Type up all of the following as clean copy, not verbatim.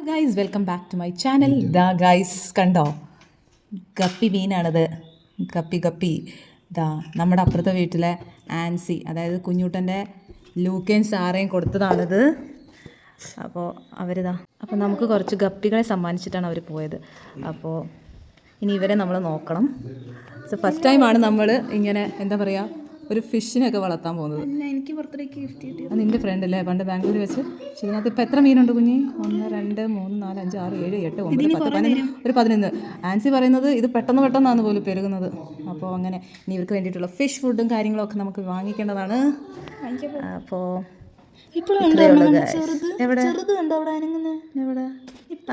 Guys welcome back to my channel. ദാ guys കണ്ടോ, guppy മീനാണത്. ഗപ്പി ദാ നമ്മുടെ അപ്പുറത്തെ വീട്ടിലെ ആൻസി, അതായത് കുഞ്ഞൂട്ടൻ്റെ ലൂക്കയും സാറയും കൊടുത്തതാണിത്. അപ്പോൾ അവരിതാ, അപ്പോൾ നമുക്ക് കുറച്ച് ഗപ്പികളെ സമ്മാനിച്ചിട്ടാണ് അവർ പോയത്. അപ്പോൾ ഇനി ഇവരെ നമ്മൾ നോക്കണം. സോ ഫസ്റ്റ് ടൈമാണ് നമ്മൾ ഇങ്ങനെ എന്താ പറയുക ഒരു ഫിഷിനൊക്കെ വളർത്താൻ പോകുന്നത്. എനിക്ക് ബർത്ത്ഡേക്ക് ഗിഫ്റ്റ് കിട്ടി. അത് നിൻ്റെ ഫ്രണ്ട് അല്ലേ പണ്ട് ബാംഗ്ലൂർ വെച്ച്? പക്ഷേ ഇതിനകത്ത് ഇപ്പോൾ എത്ര മീനുണ്ട് കുഞ്ഞി? 1 2 3 4 5 6 7 8 9 10 11 ഒരു 11. ആൻസി പറയുന്നത് ഇത് പെട്ടെന്നാണ് പോലും പെരുകുന്നത്. അപ്പോൾ അങ്ങനെ ഇനി ഇവർക്ക് വേണ്ടിയിട്ടുള്ള ഫിഷ് ഫുഡും കാര്യങ്ങളൊക്കെ നമുക്ക് വാങ്ങിക്കേണ്ടതാണ്. അപ്പോൾ എവിടെ എവിടെ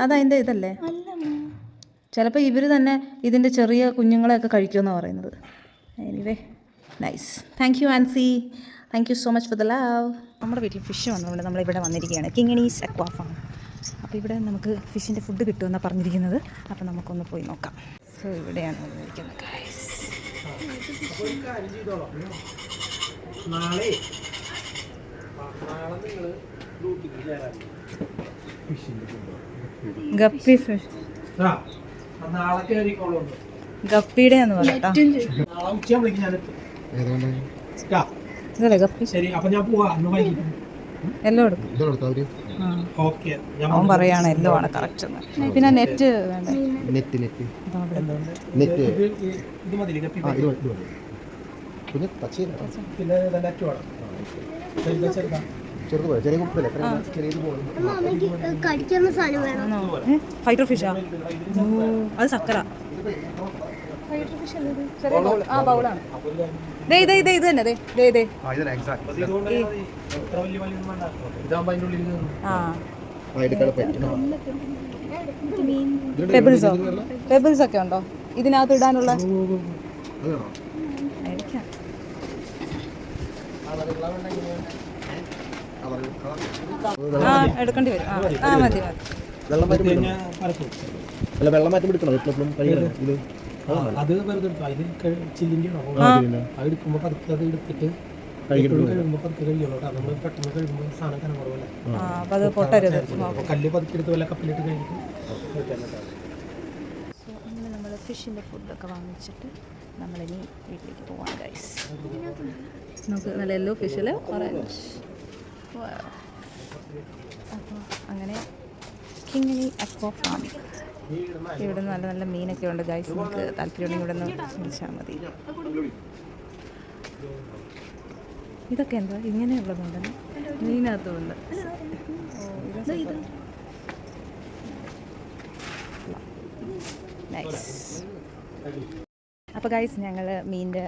അതതിൻ്റെ ഇതല്ലേ? ചിലപ്പോൾ ഇവർ തന്നെ ഇതിൻ്റെ ചെറിയ കുഞ്ഞുങ്ങളെയൊക്കെ കഴിക്കുമെന്നാണ് പറയുന്നത്. Anyway nice. Thank you Ancy, thank you so much for the love. നമ്മുടെ വീട്ടിൽ ഫിഷ് വന്നതുകൊണ്ട് നമ്മളിവിടെ വന്നിരിക്കുകയാണ്, കിങ്ങിണീസ് അക്വാ ഫാം. അപ്പോൾ ഇവിടെ നമുക്ക് ഫിഷിൻ്റെ ഫുഡ് കിട്ടുമെന്നാണ് പറഞ്ഞിരിക്കുന്നത്. അപ്പോൾ നമുക്കൊന്ന് പോയി നോക്കാം. സോ ഇവിടെയാണ് വന്നിരിക്കുന്നത് ഗൈസ്. ഗപ്പി ഫിഷ് ഗപ്പിയുടെ എന്ന് പറയട്ടോ. ഇതല്ലേ ഗപ്പി? എല്ലോ എടുക്കും. അവൻ പറയാണ് എല്ലോ ആണ് കറക്റ്റ് എന്ന്. പിന്നെ നെറ്റ് വേണ്ട. ഫൈറ്റർ ഫിഷാ? അത് സക്കര. ആ ബൗളാണ്. ഇത് തന്നെ പെബിൾസ് ഒക്കെ ഉണ്ടോ ഇതിനകത്ത് ഇടാനുള്ള? എടുക്കേണ്ടി വരും. മതി. വെള്ളമാറ്റം എടുക്കണം. അത് വെറുതെ ചില്ലിൻ്റെ അത് എടുക്കുമ്പോൾ പതുക്കെ അത് എടുത്തിട്ട് കഴിയുമ്പോൾ പതുക്കെ കഴിയുള്ളൂ. നമ്മൾ പെട്ടെന്ന് കഴിയുമ്പോൾ സാധനം കനമുറവല്ല, കല്ല് പതുക്കെ എടുത്ത് വല്ല കപ്പിലിട്ട് കഴിഞ്ഞിട്ട് അങ്ങനെ നമ്മൾ ഫിഷിൻ്റെ ഫുഡൊക്കെ വാങ്ങിച്ചിട്ട് നമ്മളിനി വീട്ടിലേക്ക് പോവാം ഗൈസ്. നമുക്ക് നല്ല യെല്ലോ ഫിഷിൽ ഓറഞ്ച്. അപ്പോൾ അങ്ങനെ കിങ്ങിണി അക്വാ ഫാം. ഇവിടെ നല്ല നല്ല മീനൊക്കെ ഉണ്ട് ഗൈസ്. നമുക്ക് താല്പര്യമുണ്ടെങ്കിൽ ഇവിടെ നിന്ന് വിളിച്ചാൽ മതി. ഇതൊക്കെ എന്താ ഇങ്ങനെയുള്ളതുണ്ട്? മീനകത്തുണ്ട്. നൈസ്. അപ്പോൾ ഗൈസ് ഞങ്ങൾ മീനിൻ്റെ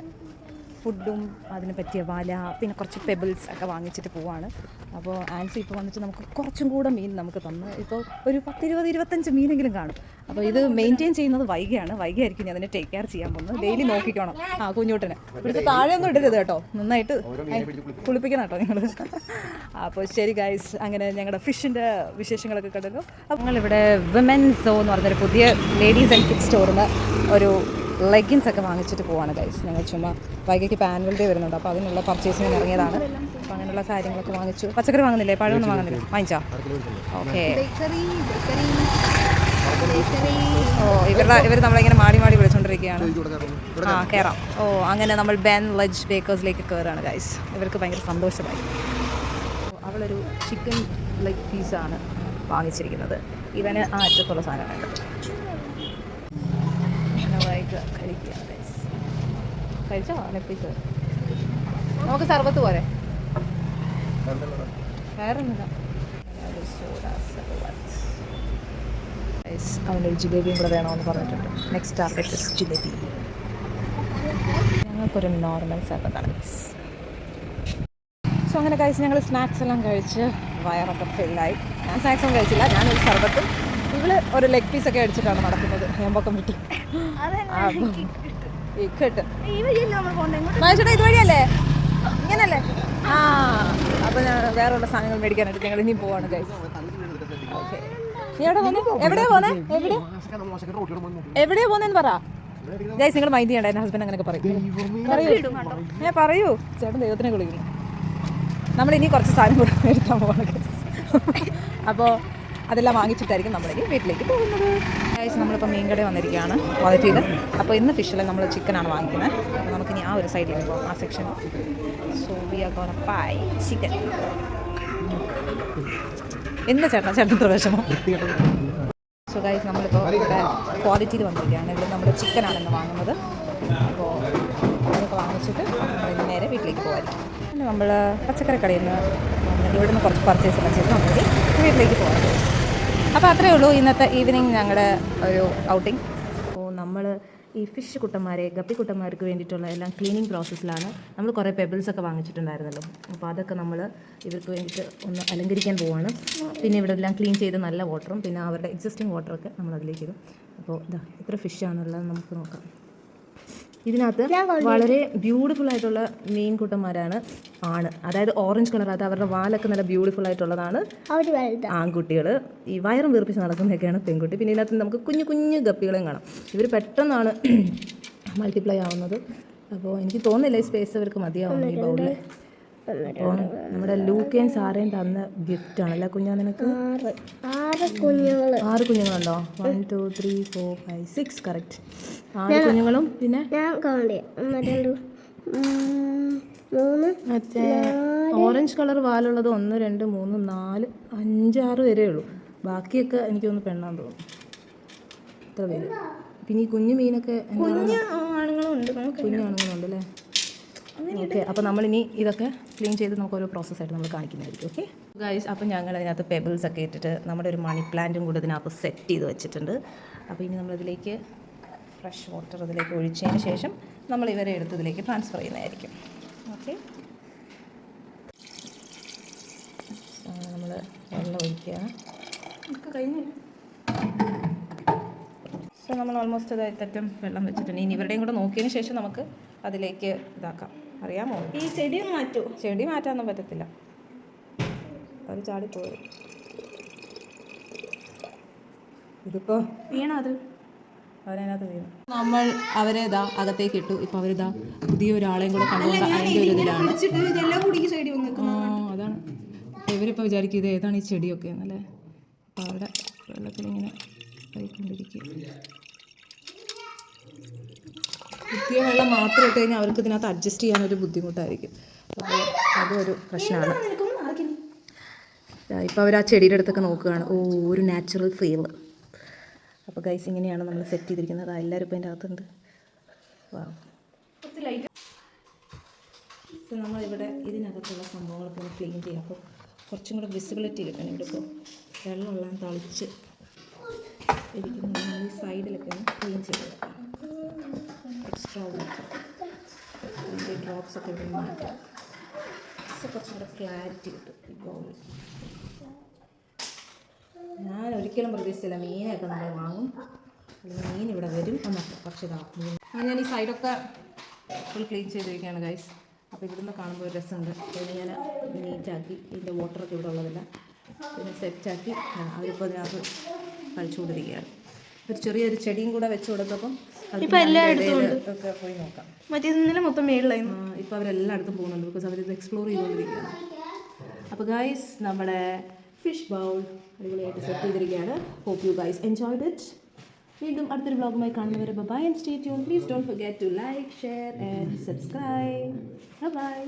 ഫുഡും അതിന് പറ്റിയ വല പിന്നെ കുറച്ച് പെബിൾസ് ഒക്കെ വാങ്ങിച്ചിട്ട് പോവാണ്. അപ്പോൾ ആൻസി ഇപ്പോൾ വന്നിട്ട് നമുക്ക് കുറച്ചും കൂടെ മീൻ നമുക്ക് തന്ന് ഇപ്പോൾ ഒരു 10 20 25 മീനെങ്കിലും കാണും. അപ്പോൾ ഇത് മെയിൻറ്റെയിൻ ചെയ്യുന്നത് വൈകിയായിരിക്കും ഞാൻ അതിനെ ടേക്ക് കെയർ ചെയ്യാൻ പോകുന്നത്. ഡെയിലി നോക്കിക്കോണം. കുഞ്ഞൂട്ടനെ ഇവിടുത്തെ താഴെ ഒന്നും ഇടരുത് കേട്ടോ, നന്നായിട്ട് കുളിപ്പിക്കണം കേട്ടോ നിങ്ങൾ. അപ്പോൾ ശരി ഗൈസ്, അങ്ങനെ ഞങ്ങളുടെ ഫിഷിൻ്റെ വിശേഷങ്ങളൊക്കെ കണ്ടല്ലോ. അപ്പോൾ ഞങ്ങളിവിടെ വിമൻസോ എന്ന് പറഞ്ഞൊരു പുതിയ ലേഡീസ് ആൻഡ് കിഡ്സ് സ്റ്റോറിൽ ഒരു ലെഗിൻസ് ഒക്കെ വാങ്ങിച്ചിട്ട് പോവാണ് ഗൈസ്. ഞങ്ങൾ ചുമ്മാ വൈകിട്ട് ഇപ്പോൾ ആനുവൽ ഡേ വരുന്നുണ്ട്, അപ്പോൾ അതിനുള്ള പർച്ചേസിങ്ങിന് ഇറങ്ങിയതാണ്. അപ്പോൾ അങ്ങനെയുള്ള കാര്യങ്ങളൊക്കെ വാങ്ങിച്ചു. പച്ചക്കറി വാങ്ങുന്നില്ലേ? പഴമൊന്നും വാങ്ങുന്നില്ല? വാങ്ങിച്ചോ? ഓക്കെ. ഇവർ നമ്മളിങ്ങനെ മാടി വിളിച്ചുകൊണ്ടിരിക്കുകയാണ്. കയറാം. അങ്ങനെ നമ്മൾ ബെൻ ലജ് ബേക്കേഴ്സിലേക്ക് കയറുകയാണ് ഗൈസ്. ഇവർക്ക് ഭയങ്കര സന്തോഷമായി. അവളൊരു ചിക്കൻ ലെഗ് പീസാണ് വാങ്ങിച്ചിരിക്കുന്നത്. ഇവന് അറ്റത്തുള്ള സാധനം വേണ്ടത്. കഴിച്ചോ ലെഗ് പീസ്? നമുക്ക് സർബത്ത് പോരെ? വേറൊന്നുമില്ല. അവനൊരു ജിലേബിയും കൂടെ വേണമെന്ന് പറഞ്ഞിട്ടുണ്ട്. Next target is jalebi. ഞങ്ങൾക്കൊരു നോർമൽ സർബത്താണ് ഗൈസ്. സോ അങ്ങനെ ഗൈസ് ഞങ്ങൾ സ്നാക്സ് എല്ലാം കഴിച്ച് വയറൊക്കെ ഫില്ലായി. ഞാൻ സ്നാക്സൊന്നും കഴിച്ചില്ല, ഞാനൊരു സർബത്തും ഇവള് ഒരു ലെഗ് പീസൊക്കെ അടിച്ചിട്ടാണ് നടക്കുന്നത്. ഏമ്പൊക്കം വിട്ടി ഇതുവഴിയല്ലേ? ഇങ്ങനല്ലേ? അപ്പോൾ ഞാൻ വേറെയുള്ള സാധനങ്ങൾ മേടിക്കാനായിട്ട് ഞങ്ങൾ ഇനിയും പോവാണ് ഗൈസ്. ഓക്കെ. നീ എവിടെയാ പോന്നെന്ന് പറ ഗൈസ്. നിങ്ങൾ മൈൻഡ് ചെയ്യണ്ട, എൻ്റെ ഹസ്ബൻഡ് അങ്ങനെയൊക്കെ പറയൂ. ചേട്ടൻ ദൈവത്തിനെ വിളിക്കുന്നു. നമ്മളിനി കുറച്ച് സാധനം കൂടെ മേടിക്കാൻ പോവാണ് ഗൈസ്. അപ്പോൾ അതെല്ലാം വാങ്ങിച്ചിട്ടായിരിക്കും നമ്മളിനി വീട്ടിലേക്ക് പോകുന്നത്. നമ്മളിപ്പോൾ മീൻ കടയിൽ വന്നിരിക്കുകയാണ് ക്വാളിറ്റിയിൽ. അപ്പോൾ ഇന്ന് ഫിഷിൽ നമ്മൾ ചിക്കനാണ് വാങ്ങിക്കുന്നത്. അപ്പോൾ നമുക്കിനി ആ ഒരു സൈഡിലേക്ക് പോകാം, ആ section. So we are gonna buy chicken. എന്താ ചേട്ടൻ വിഷമം? സോ ഗൈസ് നമ്മളിപ്പോൾ ഇവിടെ ക്വാളിറ്റിയിൽ വന്നിരിക്കുകയാണ്. ഇവിടെ നമ്മൾ ചിക്കനാണെന്ന് വാങ്ങുന്നത്. അപ്പോൾ അതൊക്കെ വാങ്ങിച്ചിട്ട് നമ്മൾ നേരെ വീട്ടിലേക്ക് പോകുമായിരിക്കും. പിന്നെ നമ്മൾ പച്ചക്കറി കടയിൽ നിന്ന് ഇവിടെ നിന്ന് കുറച്ച് പർച്ചേസ് എല്ലാം ചെയ്ത് നമ്മൾ വീട്ടിലേക്ക് പോകാം. അപ്പോൾ അത്രയേ ഉള്ളൂ ഇന്നത്തെ ഈവനിങ് ഞങ്ങളുടെ ഒരു ഔട്ടിങ്. അപ്പോൾ നമ്മൾ ഈ ഫിഷ് കുട്ടന്മാരെ ഗപ്പിക്കുട്ടന്മാർക്ക് വേണ്ടിയിട്ടുള്ള എല്ലാം ക്ലീനിങ് പ്രോസസ്സിലാണ്. നമ്മൾ കുറേ പെബിൾസൊക്കെ വാങ്ങിച്ചിട്ടുണ്ടായിരുന്നല്ലോ. അപ്പോൾ അതൊക്കെ നമ്മൾ ഇവർക്ക് വേണ്ടിയിട്ട് ഒന്ന് അലങ്കരിക്കാൻ പോവുകയാണ്. പിന്നെ ഇവിടെ എല്ലാം ക്ലീൻ ചെയ്ത് നല്ല വാട്ടറും പിന്നെ അവരുടെ എക്സിസ്റ്റിംഗ് വാട്ടറൊക്കെ നമ്മൾ അതിലേക്ക് ഇടും. അപ്പോൾ ഇതാ ഇത്ര ഫിഷാണുള്ളത് നമുക്ക് നോക്കാം. ഇതിനകത്ത് വളരെ ബ്യൂട്ടിഫുൾ ആയിട്ടുള്ള മീൻ കുട്ടന്മാരാണ് അതായത് ഓറഞ്ച് കളർ. അത് അവരുടെ വാലൊക്കെ നല്ല ബ്യൂട്ടിഫുൾ ആയിട്ടുള്ളതാണ് ആൺകുട്ടികൾ. ഈ വയറും വീർപ്പിച്ച് നടക്കുന്നതൊക്കെയാണ് പെൺകുട്ടി. പിന്നെ ഇതിനകത്ത് നമുക്ക് കുഞ്ഞു കുഞ്ഞു ഗപ്പികളെയും കാണാം. ഇവർ പെട്ടെന്നാണ് മൾട്ടിപ്ലൈ ആവുന്നത്. അപ്പോൾ എനിക്ക് തോന്നുന്നില്ല ഈ സ്പേസ് അവർക്ക് മതിയാവും ഈ ബൗളിൽ. അപ്പോൾ നമ്മുടെ ലൂക്കയും സാറയും തന്ന ഗിഫ്റ്റാണ് അല്ല കുഞ്ഞാ നിനക്ക്? 6 കുഞ്ഞുങ്ങളുണ്ടോ? 1 2 3 4 5 6 കറക്റ്റ്. 6 കുഞ്ഞുങ്ങളും പിന്നെ മറ്റേ ഓറഞ്ച് കളർ വാലുള്ളത് 1 2 3 4 5 6 വരെ ഉള്ളൂ. ബാക്കിയൊക്കെ എനിക്കൊന്ന് പെണ്ണാന്ന് തോന്നുന്നു. ഇത്ര പേര്. പിന്നെ ഈ കുഞ്ഞു മീനൊക്കെ കുഞ്ഞു ആണുങ്ങളുണ്ട് അല്ലേ? ഓക്കെ. അപ്പോൾ നമ്മളിനി ഇതൊക്കെ ക്ലീൻ ചെയ്ത് നമുക്കൊരു പ്രോസസ്സായിട്ട് നമ്മൾ കാണിക്കുന്നതായിരിക്കും. ഓക്കെ ഗൈസ്, അപ്പോൾ ഞങ്ങൾ അതിനകത്ത് പെബിൾസ് ഒക്കെ ഇട്ടിട്ട് നമ്മുടെ ഒരു മണി പ്ലാന്റും കൂടെ ഇതിനകത്ത് സെറ്റ് ചെയ്ത് വെച്ചിട്ടുണ്ട്. അപ്പോൾ ഇനി നമ്മളിതിലേക്ക് ഫ്രഷ് വാട്ടർ ഇതിലേക്ക് ഒഴിച്ചതിന് ശേഷം നമ്മൾ ഇവരെ എടുത്ത് ഇതിലേക്ക് ട്രാൻസ്ഫർ ചെയ്യുന്നതായിരിക്കും. ഓക്കെ, നമ്മൾ വെള്ളം ഒഴിക്കുകയാണ്. കഴിഞ്ഞു. സോ നമ്മൾ ഓൾമോസ്റ്റ് ഇതായിട്ടറ്റം വെള്ളം വെച്ചിട്ടുണ്ട്. ഇനി ഇവരുടെയും കൂടെ നോക്കിയതിന് ശേഷം നമുക്ക് അതിലേക്ക് ഇതാക്കാം. അറിയാമോ? ഈ ചെടി മാറ്റൂ. ചെടി മാറ്റാനൊന്നും പറ്റത്തില്ല, അത് ചാടിപ്പോയി. ഇതിപ്പോൾ വീണത് അവരതിനകത്ത് വീണു. നമ്മൾ അവരെ ഇതാ അകത്തേക്ക് ഇട്ടു. ഇപ്പം അവരിതാ പുതിയ ഒരാളെയും കൂടെ കണ്ടുകൊണ്ട് അതിൻ്റെ ഒരു ഇതിലാണ്. അതാണ് ഇവരിപ്പോൾ വിചാരിക്കും ഇത് ഏതാണ് ഈ ചെടിയൊക്കെ എന്നല്ലേ. അപ്പോൾ അവിടെ വെള്ളത്തിലിങ്ങനെ കഴിക്കൊണ്ടിരിക്കുക. കുത്തിയ വെള്ളം മാത്രം ഇട്ട് കഴിഞ്ഞാൽ അവർക്ക് ഇതിനകത്ത് അഡ്ജസ്റ്റ് ചെയ്യാനൊരു ബുദ്ധിമുട്ടായിരിക്കും. അപ്പോൾ അതൊരു പ്രശ്നമാണ്. ഇപ്പോൾ അവർ ആ ചെടിയുടെ അടുത്തൊക്കെ നോക്കുകയാണ്. ഒരു നാച്ചുറൽ ഫീൽ. അപ്പോൾ ഗൈസ് ഇങ്ങനെയാണ് നമ്മൾ സെറ്റ് ചെയ്തിരിക്കുന്നത്. എല്ലാവരും ഇപ്പോൾ അതിൻ്റെ അകത്തുണ്ട്. ഇപ്പോൾ നമ്മളിവിടെ ഇതിനകത്തുള്ള സംഭവങ്ങളൊക്കെ ഒന്ന് ക്ലീൻ ചെയ്യാം. അപ്പോൾ കുറച്ചും കൂടെ വിസിബിലിറ്റി കിട്ടണം. ഇവിടെ ഇപ്പോൾ വെള്ളമെല്ലാം തളിച്ച് ഇരിക്കുന്നത് നമ്മൾ ഈ സൈഡിലൊക്കെ ഒന്ന് ക്ലീൻ ചെയ്ത് എക്സ്ട്രാ അതിൻ്റെ ഡ്രോപ്സൊക്കെ ഇവിടെ മാറ്റാം. കുറച്ചും കൂടെ ക്ലാരിറ്റി കിട്ടും. ഇപ്പോൾ ഞാൻ ഒരിക്കലും പ്രതീക്ഷിച്ചില്ല മീനൊക്കെ നമ്മൾ വാങ്ങും, അല്ലെങ്കിൽ മീൻ ഇവിടെ വരും എന്നൊക്കെ. പക്ഷേ ഞാൻ ഈ സൈഡൊക്കെ ഫുൾ ക്ലീൻ ചെയ്തിരിക്കുകയാണ് ഗൈസ്. അപ്പോൾ ഇവിടുന്ന് കാണുമ്പോൾ ഒരു രസമുണ്ട്. പിന്നെ ഞാൻ നീറ്റാക്കി ഇതിൻ്റെ വാട്ടറൊക്കെ ഇവിടെ ഉള്ളതില്ല പിന്നെ സെറ്റാക്കി അവരിപ്പോൾ അതിനകത്ത് കഴിച്ചുകൊണ്ടിരിക്കുകയാണ്. ഒരു ചെറിയൊരു ചെടിയും കൂടെ വെച്ച് കൊടുത്തപ്പം ഒക്കെ പോയി നോക്കാം. മറ്റേ മൊത്തം മേളിലായിരുന്നു. ഇപ്പോൾ അവരെല്ലായിടത്തും പോകുന്നുണ്ട്, ബിക്കോസ് അവരിത് എക്സ്പ്ലോർ ചെയ്തുകൊണ്ടിരിക്കുകയാണ്. അപ്പോൾ ഗൈസ് നമ്മുടെ ഫിഷ് ബൗൾ അടിപൊളിയായിട്ട് സെറ്റ് ചെയ്തിരിക്കുകയാണ്. Hope you guys enjoyed it. വീണ്ടും അടുത്തൊരു വ്ളോഗുമായി കാണുന്നവരെ bye and stay tune. Please don't forget to like, share and subscribe. By.